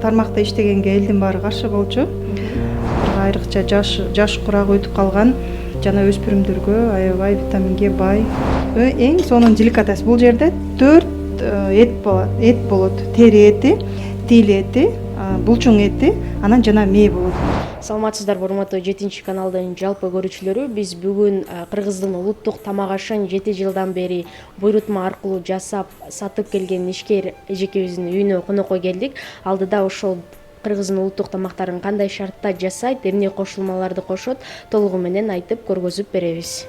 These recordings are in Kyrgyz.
тармакта иштегенге элдин баары каршы болчу. Айрыкча жаш курагы өтүп калган жана өспүрүмдөргө аябай витаминге бай. Эң сонун деликатес бул жерде 4 эт болот. Тери эти, тил эти, булчуң эти, анан жана мээ болот. Саламатсыздарбы, урматтуу 7 каналдын жалпы көрүүчүлөрү. Биз бүгүн Кыргыздын улуттук тамак ашын 7 жылдан бери буйрутма аркылуу жасап сатып келген ишкер эжекебиздин үйүнө конокко келдик. Алдыда ошол Кыргыздын улуттук тамактарын кандай шартта жасайт, эмне кошулмаларды кошот, толугу менен айтып көргөзүп беребиз.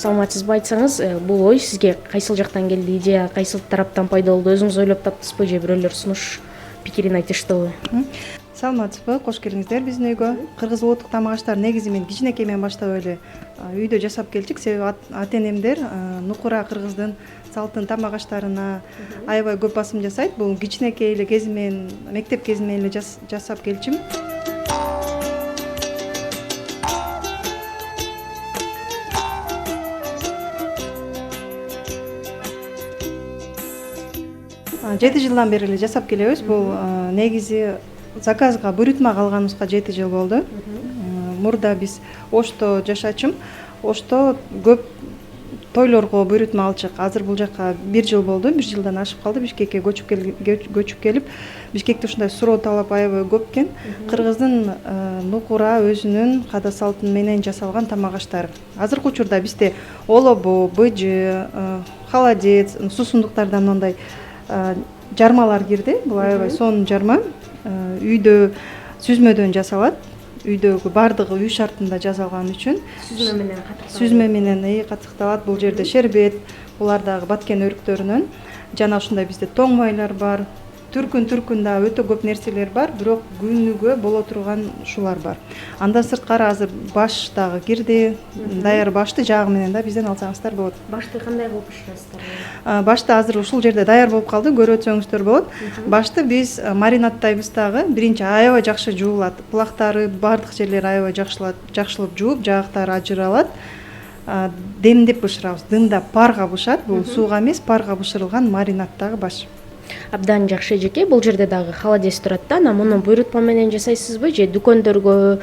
Саламатсызбы, айтсаңыз, бул ой сизге кайсыл жактан келди, идея кайсыл тараптан пайда болду? Өзүңүз ойлоп таптыңызбы же бирөөлөр сунуш пикирин айтыштыбы? Саламатсызбы, кош келиңиздер биздин үйгө. Кыргыз улуттук тамак аштарын негизи мен кичинекей менен баштап эле үйдө жасап келчүк. Себеби ата-энемдер нукура Кыргыздын салттын тамак аштарына аябай көп басым жасайт. Бул кичинекей эле кезимен, мектеп кезимен эле жасап келчүм. Жети жылдан бери эле жасап келебиз. Бул негизи заказга буйрутмага алганыбызга 7 жыл болду. Мурда биз Ошто жашачым. Ошто көп тойлорго буйрутма алчык. Азыр бул жакка 1 жыл болду. 1 жылдан ашып калды. Бишкекке көчүп келип, Бишкекте ушундай суроо талап аябай көп экен. Кыргыздын нукура өзүнүн када салтын менен жасалган тамак аштар. Азыркы учурда бизде олобу, быжы, холодец, суусундуктардан мындай жармалар кирди. Бул аябай сонун жарма. Үйдө сүзмөдөн жасалат. Үйдөгү бардыгы үй шартында жасалган үчүн сүзмө менен катыкталат. Бул жерде шербет, булардагы баткен өрүктөрүнөн жана ушундай бизде тоң майлар бар. Түркүн да өтө көп нерселер бар, бирок күнүгө боло турган ушулар бар. Андан сырткары азыр баш дагы кирди. Даяр башты жагы менен да бизден алсаңыздар болот. Башты кандай кылып бышырасыздар? Башты азыр ушул жерде даяр болуп калды, көрүп өтсөңүздөр болот. Башты биз маринадтайбыз дагы. Биринчи аябай жакшы жуулат. Булактары, бардык жерлери аябай жакшылап жууп, жаагыттары ажыралат. Демдеп бышырабыз. Дымда парга бышат. Бул сууга эмес, парга бышырылган маринадтагы баш. Абдан жакшы эжеке. Бул жерде дагы холодец турат да. Анан муну буйрутма менен жасайсызбы же дүкөндөргө,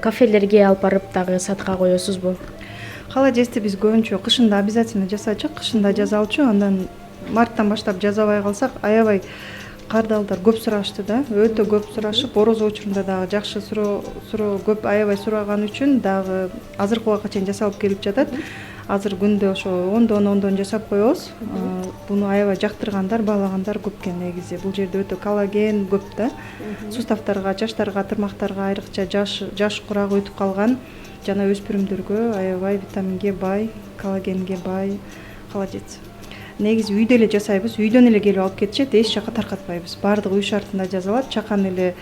кафелерге алып барып дагы сатка коесузбу? Холодецти биз көбүнчө кышында обязательно жасачу, кышында жазалчу. Андан марттан баштап жазабай калсак, аябай кардалдар көп сурашты да. Өтө көп сурашып, орозо учурунда дагы жакшы суроо көп аябай сураган үчүн дагы азыркы убакка чейин жасалып келип жатат. Азыр күндө ошо ондон жасап коебуз. Буну аябай жактыргандар, баалагандар көп экен негизи. Бул жерде өтө коллаген көп да. Суставтарга, чачтарга, тырмактарга айрыкча жаш курагы өтүп калган жана өспүрүмдөргө аябай витаминге бай, коллагенге бай холодец. Негизи үйдө эле жасайбыз, үйдөн эле келип алып кетишет, эч жака таркатпайбыз. Бардыгы үй шартында жасалат, чакан эле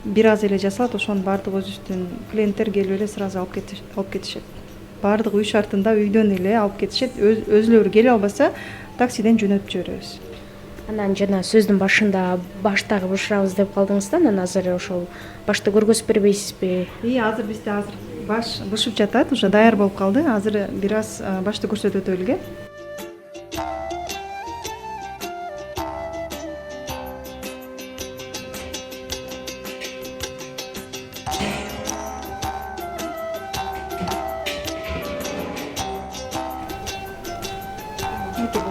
бир аз эле жасалат, ошонун бардыгы өзүбүздүн клиенттер келип эле сразу алып кетишет. Бардыгы үй шартында үйдөн эле алып кетишет. Өзүлөрү келе албаса, таксиден жөнөтүп жиберебиз. Анан жана сөздүн башында баштагы бышырабыз деп калдыңыз да, анан азыр ошол башты көргөзүп бербейсизби? Азыр бизде баш бышып жатат, уже даяр болуп калды. Азыр бир аз башты көрсөтүп өтөлүгө.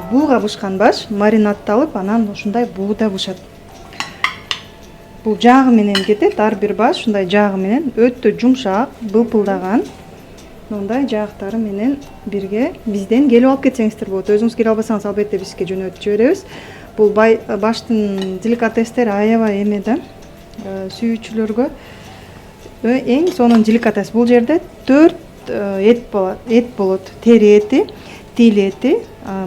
Бууга бышкан баш маринадталып, анан ушундай бууда бышат. Бул жагы менен кетет, ар бир баш ушундай жагы менен өтө жумшак, былпылдаган. Мындай жаагыттары менен бирге бизден келип алып кетсеңиздер болот. Өзүңүз келе албасаңыз, албетте бизге жөнөтүп жиберебиз. Бул баштын деликатестери аябай эме да, сүйүүчүлөргө эң сонун деликатес. Бул жерде 4 эт болот. Тери эти, тил эти,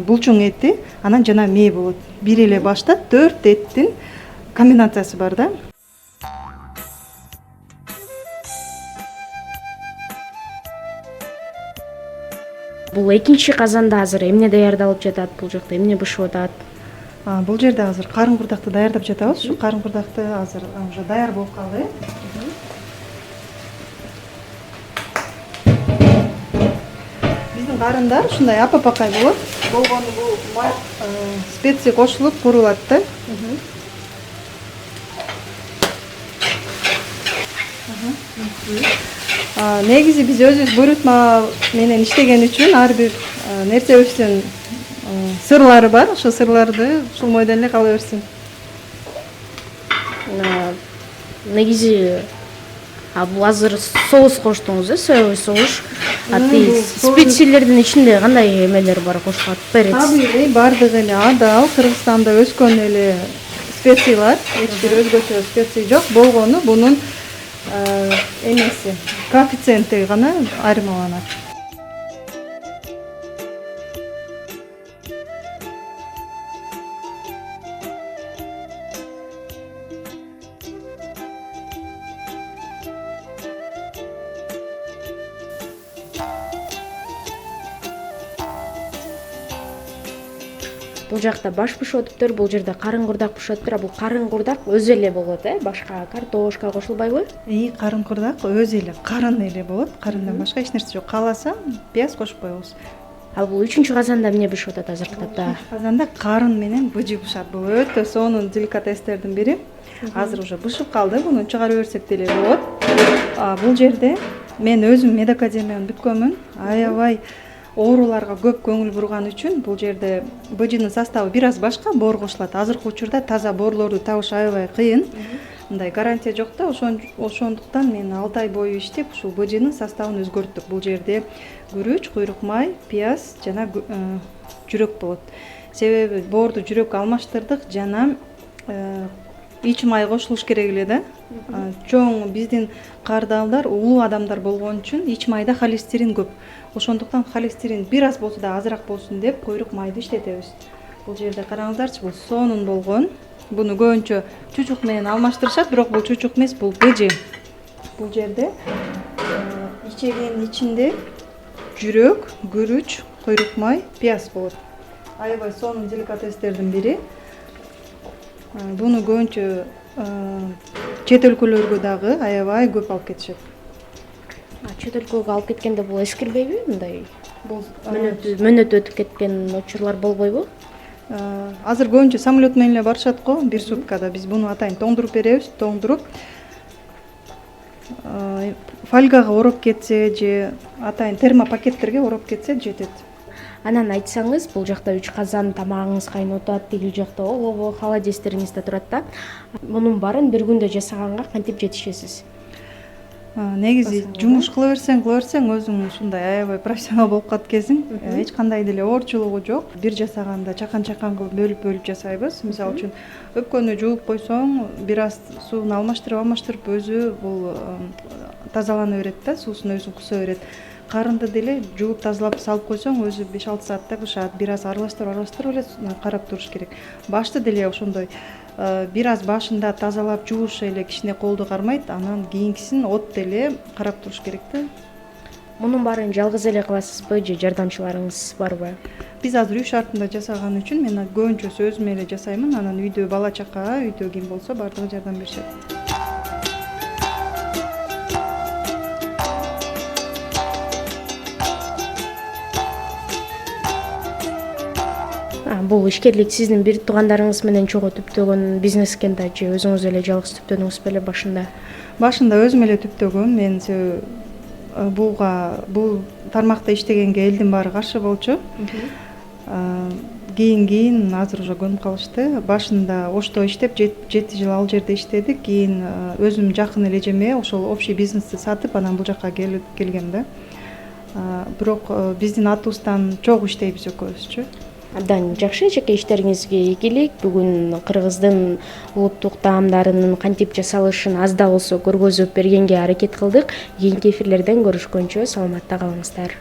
булчуң эти, анан жана мээ болот. Бир эле башта 4 эттин комбинациясы бар да. Бул экинчи казанда азыр эмне даярдалып жатат, бул жакта эмне бышып атат? Бул жерде азыр карын курдакты даярдап жатабыз. Ушу карын курдакты азыр уже даяр болуп калды. Биздин карындар ушундай апа-пакай болот. Болгону бул специя кошулуп курулат да. Негизи биз өзүбүз буйрутма менен иштеген үчүн ар бир нерсебиздин сырлары бар. Ошол сырларды ушул мойдон эле кала берсин. Негизи бул азыр соус коштуңуз, соевый соус. Специялердин ичинде кандай эмелер бар кошулат? Перец. Табигый бардыгы эле адал Кыргызстанда өскөн эле специялар. Эч бир өзгөчө специя жок. Болгону бунун эмеси, коэффициенти гана айырмаланат. Бул жакта баш бышып атыптыр, бул жерде карын курдак бышып атыптыр. Бул карын курдак өзү эле болот, башка картошка кошулбайбы? Карын курдак өзү эле карын эле болот. Карындан башка эч нерсе жок. Кааласа, пияз кошуп коебуз. Ал бул 3-чү казанда эмне бышып атат азыркы тапта? Казанда карын менен быжы бышат. Бул өтө сонун деликатестердин бири. Азыр уже бышып калды. Буну чыгарып берсек деле болот. Бул жерде мен өзүм медакадемияны бүткөнмүн. Аябай ооруларга көп көңүл бурган үчүн бул жерде быжынын составы бир аз башка, боор кошулат. Азыркы учурда таза боорлорду табыш аябай кыйын. Мындай гарантия жок да, ошондуктан мен 6 ай бою иштеп ушул быжынын составын өзгөрттүк. Бул жерде күрүч, куйрук май, пияз жана жүрөк болот. Себеби боорду жүрөк алмаштырдык жана ич май кошулуш керек эле да. Чоң биздин кардалдар улуу адамдар болгон үчүн ич майда холестерин көп. Ошондуктан холестерин бир аз болсо да азыраак болсун деп куйрук майды иштетебиз. Бул жерде караңыздарчы, бул сонун болгон. Буну көбүнчө чучук менен алмаштырышат, бирок бул чучук эмес, бул быжы. Бул жерде ичегенин ичинде жүрөк, күрүч, куйрук май, пияз болот. Аябай сонун деликатестердин бири. Буну көбүнчө чет өлкөлөргө дагы аябай көп алып кетишет. Чет өлкөгө алып кеткенде бул эскирбейби? Мындай бул мөөнөтү өтүп кеткен учурлар болбойбу? Азыр көбүнчө самолет менен эле барышат го, бир суткада. Биз буну атайын тоңдуруп беребиз, тоңдуруп фольгага ороп кетсе же атайын термопакеттерге ороп кетсе жетет. Анан айтсаңыз, бул жакта 3 казан тамагыңыз кайнап атат, тигил жакта олобо, холодильниктериңизде турат да. Мунун баарын бир күндө жасаганга кантип жетишесиз? Негизи жумуш кыла берсең, өзүң ушундай аябай профессионал болуп калат кезиң. Эч кандай деле оорчулугу жок. Бир жасаганда чакан-чакан кылып бөлүп жасайбыз. Мисалы үчүн өпкөнү жууп койсоң, бир аз сууну алмаштырып өзү бул тазалана берет да, суусун өзү куса берет. Карынды деле жууп тазалап салып койсоң, өзү 5-6 саатта бышат. Бир аз аралаштырып эле карап туруш керек. Башты деле ошондой бир аз башында тазалап жууш эле кичине колду кармайт, анан кийинкисин от деле карап туруш керек да. Мунун баарын жалгыз эле кыласызбы же жардамчыларыңыз барбы? Биз азыр үй шартында жасаган үчүн мен көбүнчөсү өзүм эле жасаймын. Анан үйдө бала чака, үйдө ким болсо бардыгы жардам беришет. Бул ишкерлик сиздин бир туугандарыңыз менен чогуу түптөгөн бизнес экен да, же өзүңүз эле жалгыз түптөдүңүз беле башында? Башында өзүм эле түптөгөм. Мен бул тармакта иштегенге элдин баары каршы болчу. Кийин азыр уже көнүп калышты. Башында Ошто иштеп 7 жыл ал жерде иштедик. Кийин өзүм жакын эле жеме ошол общий бизнести сатып, анан бул жакка келгем да. Бирок биздин атыбыздан чогуу иштейбиз экөөбүзчү. Абдан жакшы, жеке иштериңизге ийгилик. Бүгүн кыргыздын улуттук таамдарынын кантип жасалышын аз да болсо көргөзүп бергенге аракет кылдык. Кийинки эфирлерден көрүшкөнчө саламатта калыңыздар.